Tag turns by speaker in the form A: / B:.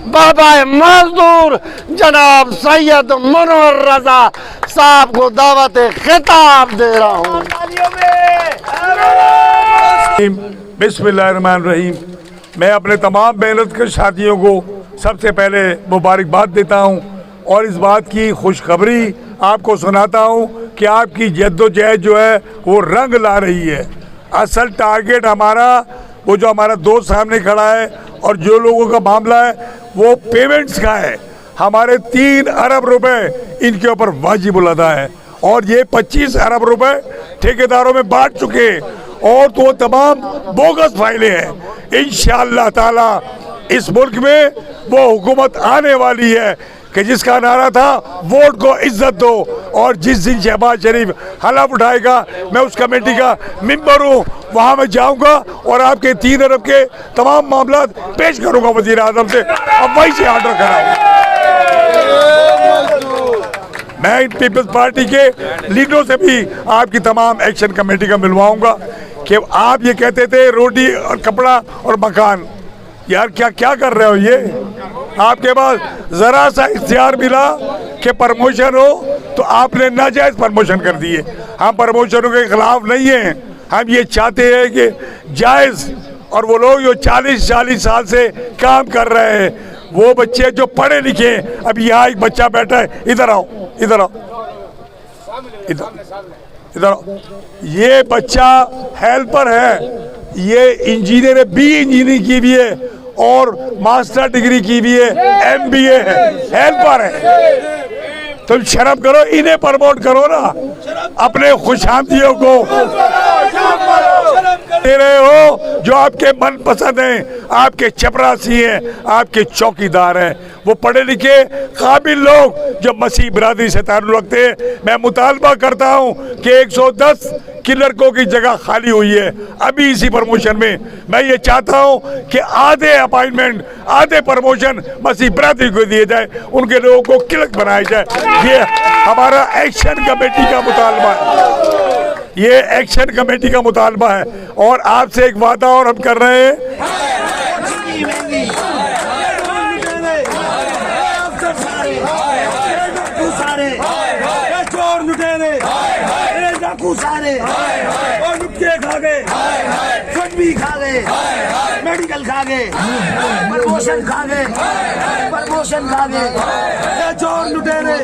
A: बाबा मजदूर जनाब सैयद मुनव्वर रजा साहब को दावत खिताब दे रहा हूँ।
B: बिस्मिल्लाहिर्रहमानिर्रहीम। मैं अपने तमाम मेहनत के साथियों को सबसे पहले मुबारकबाद देता हूँ और इस बात की खुशखबरी आपको सुनाता हूँ कि आपकी जद्दोजहद जो है वो रंग ला रही है। असल टारगेट हमारा वो जो हमारा दोस्त सामने खड़ा है और जो लोगों का मामला है वो पेमेंट्स का है। हमारे 3 अरब रुपए इनके ऊपर वाजिब अदा है और ये 25 अरब रुपए ठेकेदारों में बांट चुके हैं और तो तमाम बोगस फाइलें हैं। इंशाअल्लाह ताला इस मुल्क में वो हुकूमत आने वाली है कि जिसका नारा था वोट को इज्जत दो, और जिस दिन शहबाज शरीफ हलफ उठाएगा मैं उस कमेटी का मेंबर हूँ, वहाँ मैं जाऊँगा और आपके 3 अरब के तमाम मामला पेश करूँगा वज़ीर आज़म से, अब वहीं से ऑर्डर कराऊँगा। मैं पीपल्स पार्टी के लीडरों से भी आपकी तमाम एक्शन कमेटी का मिलवाऊंगा कि आप ये कहते थे रोटी और कपड़ा और मकान, यार क्या क्या कर रहे हो? ये आपके पास जरा सा इख्तियार मिला कि प्रमोशन हो तो आपने नाजायज प्रमोशन कर दिए। हम प्रमोशनों के खिलाफ नहीं हैं, हम ये चाहते हैं कि जायज़, और वो लोग जो 40 साल से काम कर रहे हैं वो बच्चे जो पढ़े लिखे, अभी यहाँ एक बच्चा बैठा है, इधर आओ इधर आओ इधर आओ, ये बच्चा हेल्पर है, ये इंजीनियर है, बी इंजीनियरिंग की भी है और मास्टर डिग्री की भी है, MBA है, हेल्पर है। तुम शर्म करो, इन्हें प्रमोट करो ना, अपने खुशामदियों को दे रहे हो जो आपके मन पसंद हैं, आपके चपरासी हैं, आपके चौकीदार हैं, वो पढ़े लिखे काबिल लोग जो मसीह बिरादरी से ताल्लुक़ रखते हैं। मैं मुतालबा करता हूं कि 110 क्लर्कों की जगह खाली हुई है अभी इसी प्रमोशन में, मैं ये चाहता हूं कि आधे अपॉइंटमेंट आधे प्रमोशन मसीह बिरादरी को दिए जाए, उनके लोगों को क्लर्क बनाया जाए। ये हमारा एक्शन कमेटी का मुतालबा है, ये एक्शन कमेटी का मुतालबा है। और आपसे एक वादा और हम कर रहे हैं,
C: मेडिकल खा गए, प्रमोशन खा गए, चोर लुटेरे